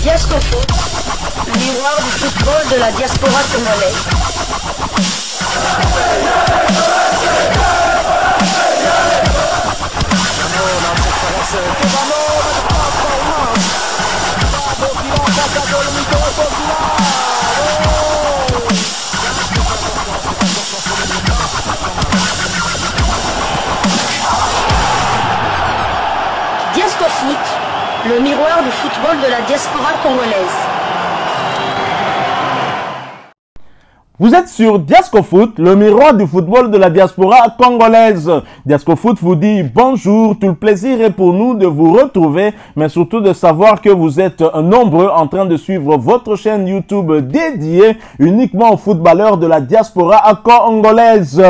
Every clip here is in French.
Diasco Foot, le miroir du football de la diaspora congolaise. Diasco Foot, le miroir du football de la diaspora congolaise. Vous êtes sur Diasco Foot, le miroir du football de la diaspora congolaise. Diasco Foot vous dit bonjour, tout le plaisir est pour nous de vous retrouver, mais surtout de savoir que vous êtes nombreux en train de suivre votre chaîne YouTube dédiée uniquement aux footballeurs de la diaspora congolaise.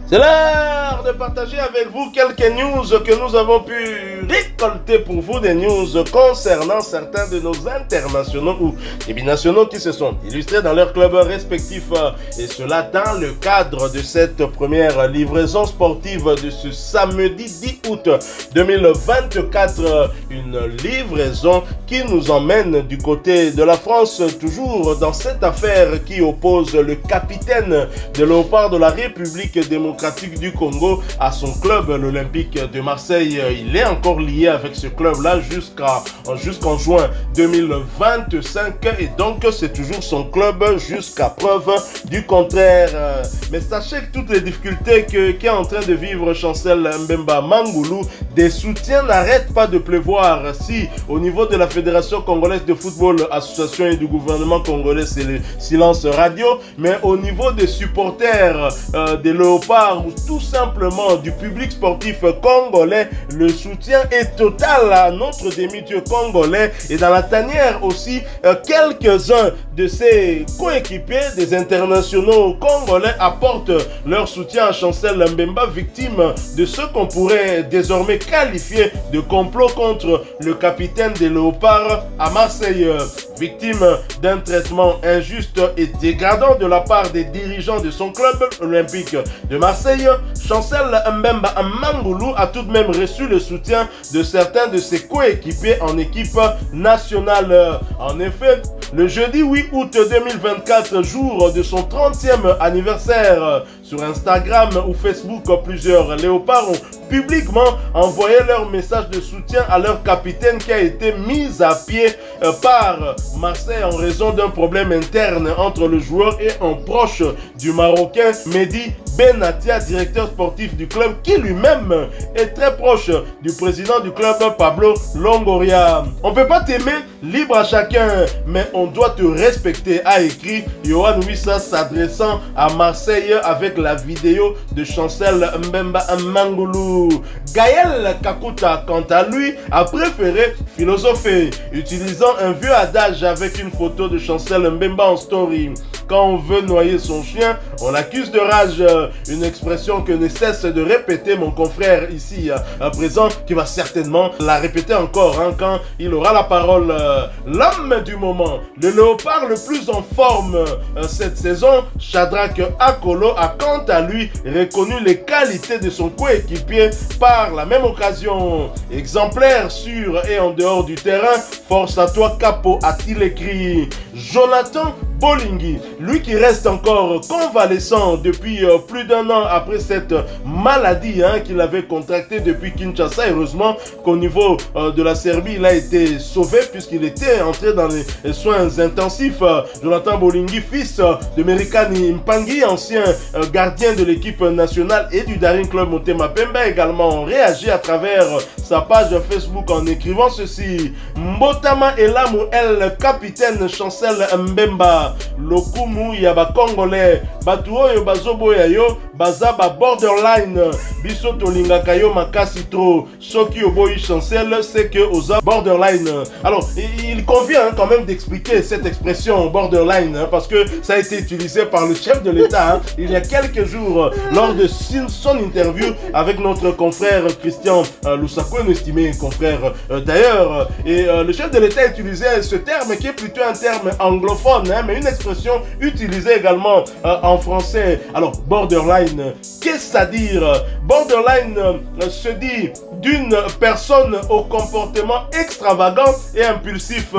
C'est l'heure de partager avec vous quelques news que nous avons pu récolter pour vous, des news concernant certains de nos internationaux ou des binationaux qui se sont illustrés dans leurs clubs respectifs, et cela dans le cadre de cette première livraison sportive de ce samedi 10 août 2024, une livraison qui nous emmène du côté de la France, toujours dans cette affaire qui oppose le capitaine de Léopard de la République démocratique du Congo à son club, l'Olympique de Marseille. Il est encore lié avec ce club-là jusqu'en juin 2025, et donc c'est toujours son club jusqu'à preuve du contraire. Mais sachez que toutes les difficultés qu'est en train de vivre Chancel Mbemba Mangulu, des soutiens n'arrêtent pas de pleuvoir. Si au niveau de la Fédération congolaise de football, association et du gouvernement congolais, c'est le silence radio, mais au niveau des supporters des Léopards ou tout simplement du public sportif congolais, le soutien est total à notre demi-dieu congolais. Et dans la tanière aussi, quelques-uns de ses coéquipiers, des internationaux congolais, apportent leur soutien à Chancel Mbemba, victime de ce qu'on pourrait désormais qualifier de complot contre le capitaine des Léopards à Marseille. Victime d'un traitement injuste et dégradant de la part des dirigeants de son club olympique de Marseille, Chancel Mbemba Mangulu a tout de même reçu le soutien de certains de ses coéquipiers en équipe nationale. En effet, le jeudi 8 août 2024, jour de son 30e anniversaire, sur Instagram ou Facebook, plusieurs Léopards ont publiquement envoyé leur message de soutien à leur capitaine qui a été mis à pied par Marseille en raison d'un problème interne entre le joueur et un proche du Marocain, Mehdi Benatia, directeur sportif du club, qui lui-même est très proche du président du club, Pablo Longoria. On peut pas t'aimer, libre à chacun, mais on doit te respecter, a écrit Yohan Wissa s'adressant à Marseille avec la vidéo de Chancel Mbemba Mangulu. Gaël Kakuta, quant à lui, a préféré philosopher, utilisant un vieux adage avec une photo de Chancel Mbemba en story. Quand on veut noyer son chien, on l'accuse de rage. Une expression que ne cesse de répéter mon confrère ici à présent, qui va certainement la répéter encore quand il aura la parole. L'homme du moment, le léopard le plus en forme cette saison, Shadrack Akolo, a quant à lui reconnu les qualités de son coéquipier par la même occasion. Exemplaire sur et en dehors du terrain, force à toi Capo, a-t-il écrit. Jonathan Bolingi, lui qui reste encore convalescent depuis plus d'1 an après cette maladie qu'il avait contractée depuis Kinshasa. Heureusement qu'au niveau de la Serbie, il a été sauvé puisqu'il était entré dans les soins intensifs. Jonathan Bolingi, fils de Merikani Mpangi, ancien gardien de l'équipe nationale et du Daring Club Motema Pemba, également réagi à travers sa page Facebook en écrivant ceci. Mbotama Elamu El, capitaine Chancel Mbemba, lokumu yaba congolais, batuo yo bazobo yo, bazaba borderline, biso tolingaka yo makasi tro, soki oboyi Chancel, c'est que oza borderline. Alors, il convient quand même d'expliquer cette expression borderline, parce que ça a été utilisé par le chef de l'État il y a quelques jours lors de son interview avec notre confrère Christian Lusako, un estimé confrère d'ailleurs. Et le chef de l'État utilisait ce terme qui est plutôt un terme anglophone, mais une expression utilisée également en en français. Alors, borderline, qu'est-ce à dire? Borderline se dit d'une personne au comportement extravagant et impulsif.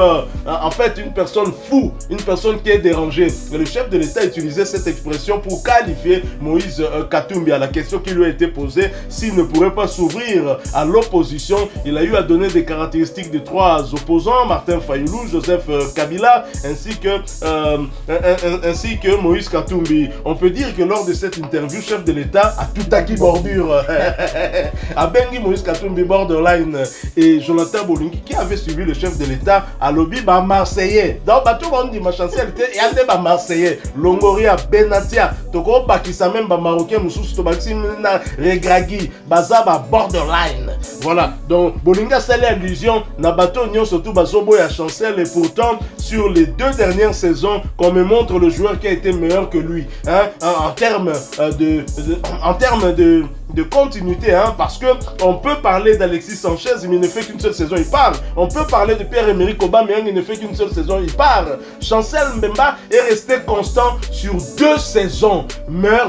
En fait, une personne fou, une personne qui est dérangée. Le chef de l'État utilisait cette expression pour qualifier Moïse Katumbi. À la question qui lui a été posée, s'il ne pourrait pas s'ouvrir à l'opposition, il a eu à donner des caractéristiques de 3 opposants, Martin Fayoulou, Joseph Kabila, ainsi que Moïse Katumbi. On peut dire que lors de cette interview, chef de l'État a tout acquis bordure. A Bengi Moïse Katumbi borderline et Jonathan Bolingi qui avait suivi le chef de l'État à lobby Marseillais. Donc, tout le monde dit ma chancelle était et ande Marseillais. Longoria, Benatia, Toko Bakisa même Marocain, nous sous Tobaximina, Regragi, Bazaba borderline. Voilà. Donc, Bolinga c'est l'illusion. Nabato Nyon surtout Bazobo et à chancelle et pourtant sur les 2 dernières saisons, qu'on me montre le joueur qui a été meilleur que lui. Hein, en termes de continuité, hein, parce que on peut parler d'Alexis Sanchez, mais il ne fait qu'une seule saison, il part. On peut parler de Pierre-Emerick Aubameyang, il ne fait qu'une seule saison, il part. Chancel Mbemba est resté constant sur 2 saisons,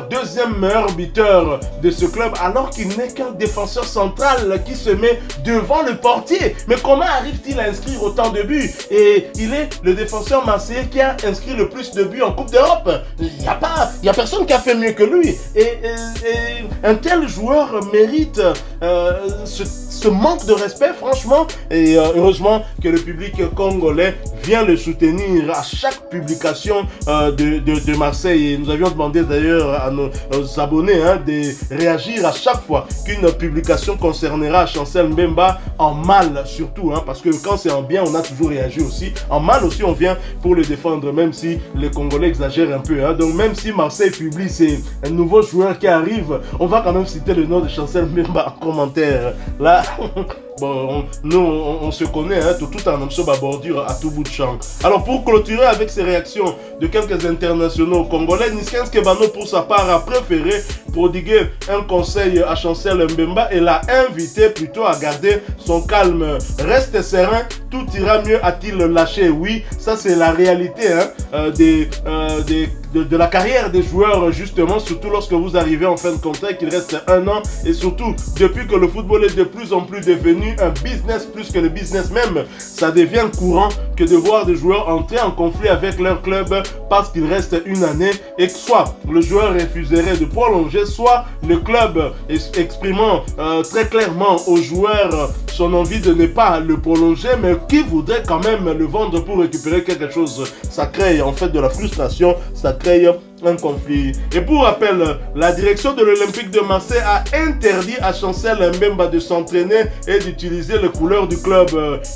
deuxième meilleur buteur de ce club, alors qu'il n'est qu'un défenseur central qui se met devant le portier. Mais comment arrive-t-il à inscrire autant de buts? Et il est le défenseur marseillais qui a inscrit le plus de buts en Coupe d'Europe. Il n'y a personne qui a fait mieux que lui. Et un tel joueur mérite ce manque de respect, franchement. Et heureusement que le public congolais vient le soutenir à chaque publication de Marseille. Et nous avions demandé d'ailleurs à nos abonnés de réagir à chaque fois qu'une publication concernera Chancel Mbemba, en mal surtout, parce que quand c'est en bien, on a toujours réagi aussi. En mal aussi, on vient pour le défendre, même si les Congolais exagèrent un peu. Donc même si Marseille publie un nouveau joueur qui arrive, on va quand même citer le nom de Chancel Mbemba en commentaire. Là, bon, nous, on se connaît, tout en homme à bordure à tout bout de champ. Alors, pour clôturer avec ces réactions de quelques internationaux congolais, Niskens Kebano, pour sa part, a préféré prodiguer un conseil à Chancel Mbemba et l'a invité plutôt à garder son calme. Reste serein, tout ira mieux, a-t-il lâché. Oui, ça c'est la réalité de la carrière des joueurs, justement, surtout lorsque vous arrivez en fin de contrat, qu'il reste 1 an, et surtout, depuis que le football est de plus en plus devenu un business plus que le business même, ça devient courant que de voir des joueurs entrer en conflit avec leur club parce qu'il reste 1 année, et que soit le joueur refuserait de prolonger, soit le club exprimant très clairement aux joueurs son envie de ne pas le prolonger, mais qui voudrait quand même le vendre pour récupérer quelque chose. Ça crée en fait de la frustration, ça crée un conflit. Et pour rappel, la direction de l'Olympique de Marseille a interdit à Chancel Mbemba de s'entraîner et d'utiliser les couleurs du club.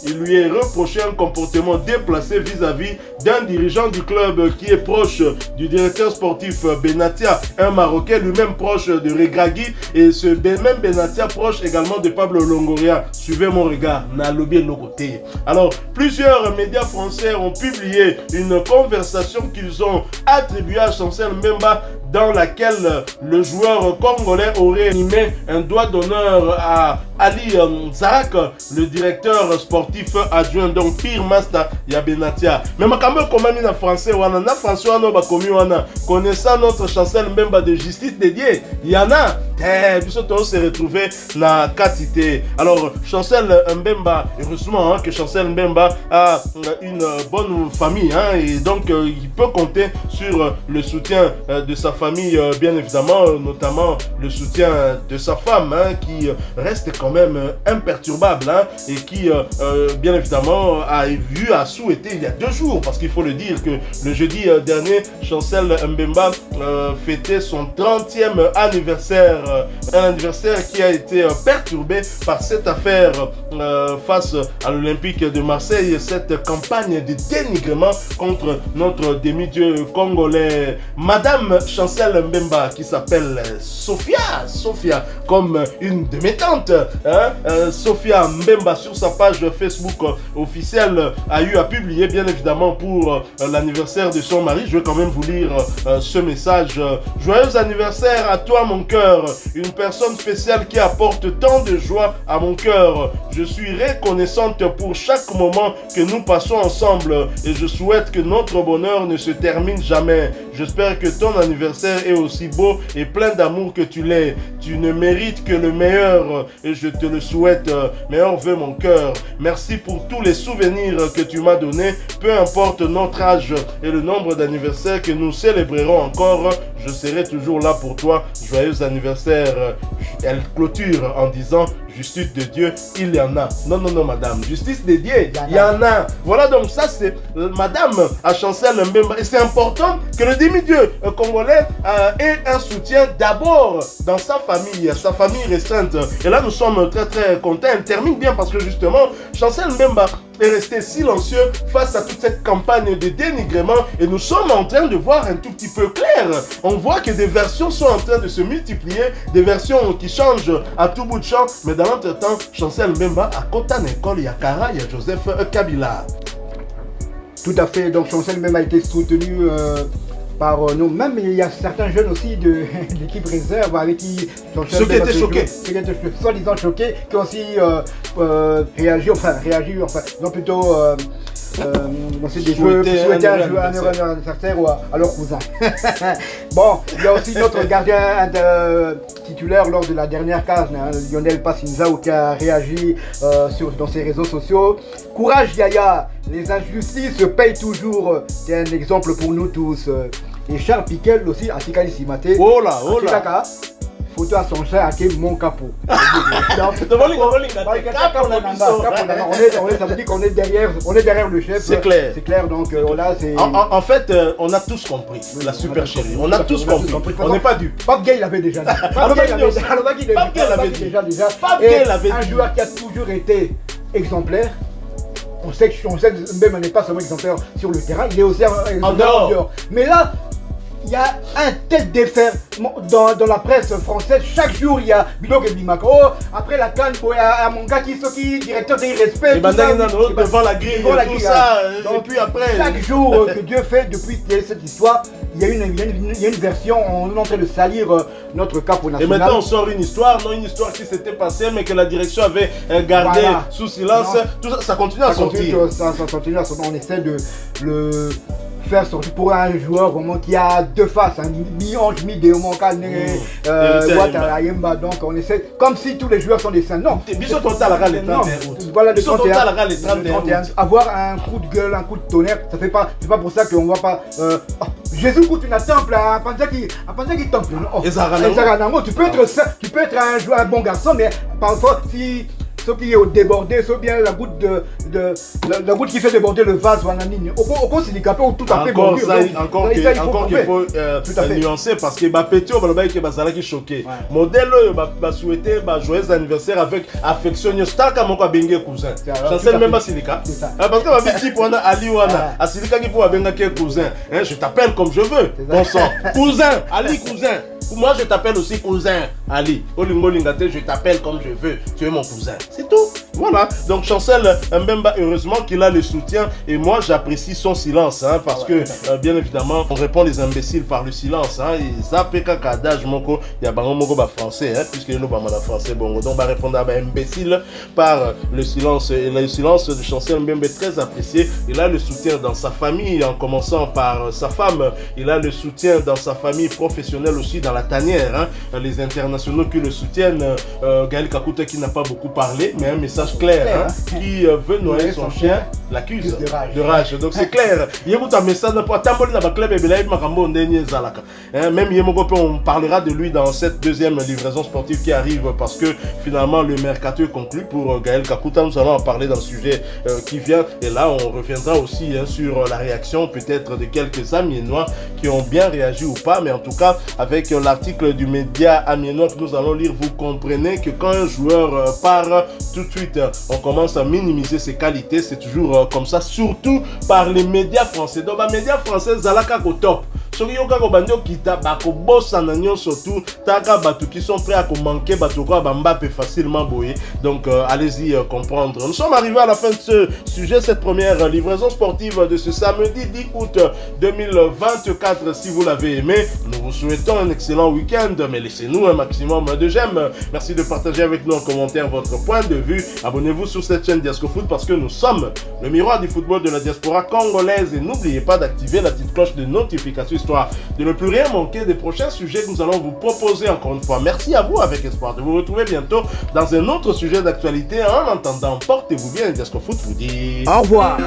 Il lui est reproché un comportement déplacé vis-à-vis d'un dirigeant du club qui est proche du directeur sportif Benatia, un Marocain lui-même proche de Regragui, et ce même Benatia proche également de Pablo Longoria. Suivez mon regard, n'a lobby de nos côtés. Alors, plusieurs médias français ont publié une conversation qu'ils ont attribuée à Chancel Mbemba, dans laquelle le joueur congolais aurait mis un doigt d'honneur à Ali Zarak, le directeur sportif adjoint, donc Pire Masta Yabenatia. Mais ma caméra comme en français, on a français, on a commis, on a connaissant notre Chancel Mbemba de justice dédiée. Il y en a. Puisque on s'est retrouvé la quantité. Alors, Chancel Mbemba, heureusement que Chancel Mbemba a une bonne famille, et donc il peut compter sur le soutien de sa famille, bien évidemment, notamment le soutien de sa femme, qui reste quand même imperturbable, et qui, bien évidemment, a souhaité il y a 2 jours, parce qu'il faut le dire que le jeudi dernier, Chancel Mbemba fêtait son 30e anniversaire. Un anniversaire qui a été perturbé par cette affaire face à l'Olympique de Marseille, cette campagne de dénigrement contre notre demi-dieu congolais. Madame Chancel Mbemba, qui s'appelle Sophia, comme une de mes tantes, Sophia Mbemba, sur sa page Facebook officielle, a eu à publier, bien évidemment, pour l'anniversaire de son mari. Je vais quand même vous lire ce message. Joyeux anniversaire à toi, mon cœur. Une personne spéciale qui apporte tant de joie à mon cœur. Je suis reconnaissante pour chaque moment que nous passons ensemble et je souhaite que notre bonheur ne se termine jamais. J'espère que ton anniversaire anniversaire est aussi beau et plein d'amour que tu l'es. Tu ne mérites que le meilleur et je te le souhaite. Meilleur vœu mon cœur. Merci pour tous les souvenirs que tu m'as donnés. Peu importe notre âge et le nombre d'anniversaires que nous célébrerons encore, je serai toujours là pour toi. Joyeux anniversaire. Elle clôture en disant justice de Dieu, il y en a. Non, non, non, madame. Justice de Dieu, il y en a. Voilà, donc ça, c'est madame à Chancel Mbemba. Et c'est important que le demi-dieu congolais ait un soutien d'abord dans sa famille restreinte. Et là, nous sommes très, très contents. Elle termine bien parce que justement, Chancel Mbemba est resté silencieux face à toute cette campagne de dénigrement et nous sommes en train de voir un tout petit peu clair. On voit que des versions sont en train de se multiplier, des versions qui changent à tout bout de champ, mais dans l'entretemps, Chancel Mbemba à Kotane École, il y a Kara, il y a Joseph Kabila. Tout à fait, donc Chancel Mbemba a été soutenu par nous, même il y a certains jeunes aussi de l'équipe réserve avec qui ceux qui étaient choqués, soi-disant choqués, qui ont aussi réagi, ils ont plutôt souhaité un anniversaire à leur cousin. Bon, il y a aussi notre gardien titulaire lors de la dernière case, Lionel Passinzao, qui a réagi dans ses réseaux sociaux. Courage Yaya, les injustices payent toujours. C'est un exemple pour nous tous. Et Charles Piquel aussi, à Tikali Simate. Oh là, oh là. Photo à son chat, à mon capot. Ça veut dire qu'on est derrière le chef. C'est clair. C'est clair, donc là c'est. En fait, on a tous compris, la super chérie. On a tous compris. On n'est pas dupes. Pape Gay l'avait déjà dit. Pape Gay l'avait déjà. Un joueur qui a toujours été exemplaire. On sait que même n'est pas seulement exemplaire sur le terrain, il est aussi en dehors. Mais là, il y a un tel défer dans la presse française. Chaque jour, il y a Bilok et Bimako. Oh, après la canne, il y a mon gars qui est directeur des respects. Devant la grille, tout ça. Donc, et puis après. Chaque jour que Dieu fait depuis cette histoire, il y a une version, on est en train de salir notre cap national. Et maintenant on sort une histoire, non une histoire qui s'était passée mais que la direction avait gardé sous silence. Tout ça, ça continue à sortir. Ça continue à sortir. On essaie de le faire sortir pour un joueur vraiment qui a deux faces, mi-ange, mi-démon, donc on essaie, comme si tous les joueurs sont des saints. Non. Voilà, le 31. Avoir un coup de gueule, un coup de tonnerre, ça fait pas, c'est pas pour ça qu'on va pas. Jésus coûte une temple, un panza qui temple. Tu peux être un joueur, un bon garçon, mais parfois si ceux qui est débordé, ceux bien la goutte la goutte qui fait déborder le vase, au cause handicapé ou tout à fait encore qu'il faut nuancer parce que Pétio qui est choqué. Modèle souhaité joyeux anniversaire avec affection. Staka moko bengé cousin. Chancel même pas Silika. Parce que ma petite pour Ali wana, a Silika qui pour benga cousin. Je t'appelle comme je veux. Bon sang. Cousin, Ali cousin. Moi je t'appelle aussi cousin Ali. Olingo Lingate, je t'appelle comme je veux. Tu es mon cousin. C'est tout. Voilà. Donc Chancel Mbemba, heureusement qu'il a le soutien et moi j'apprécie son silence parce que bien évidemment on répond les imbéciles par le silence. Et ça peut qu'adage moko il y a bango moko ba français puisque nous pas mal français bongo donc va répondre à imbécile par le silence et le silence de Chancel Mbemba est très apprécié. Il a le soutien dans sa famille en commençant par sa femme. Il a le soutien dans sa famille professionnelle aussi dans la tanière. Les internationaux qui le soutiennent. Gaël Kakuta qui n'a pas beaucoup parlé mais un message clair qui veut noyer son chien l'accuse de rage. Donc c'est clair. Il y a un message pour Tamboli dans club et même on parlera de lui dans cette deuxième livraison sportive qui arrive parce que finalement le mercato est conclu pour Gaël Kakuta. Nous allons en parler dans le sujet qui vient et là on reviendra aussi sur la réaction peut-être de quelques Amiénois qui ont bien réagi ou pas, mais en tout cas avec l'article du média amiénois que nous allons lire, vous comprenez que quand un joueur part tout de suite on commence à minimiser ses qualités. C'est toujours comme ça, surtout par les médias français. Donc les médias français zalaka au top. Soki yoka ko bandio kita bako bossa na nyonso surtout taka batu qui sont prêts à manquer batu ko Mbappé facilement boyé. Donc allez-y comprendre. Nous sommes arrivés à la fin de ce sujet, cette première livraison sportive de ce samedi 10 août 2024. Si vous l'avez aimé, nous Nous vous souhaitons un excellent week-end, mais laissez-nous un maximum de j'aime. Merci de partager avec nous en commentaire votre point de vue. Abonnez-vous sur cette chaîne Diasco Foot parce que nous sommes le miroir du football de la diaspora congolaise. Et n'oubliez pas d'activer la petite cloche de notification histoire de ne plus rien manquer des prochains sujets que nous allons vous proposer encore une fois. Merci à vous avec espoir de vous retrouver bientôt dans un autre sujet d'actualité. En attendant, portez-vous bien. Diasco Foot vous dit au revoir.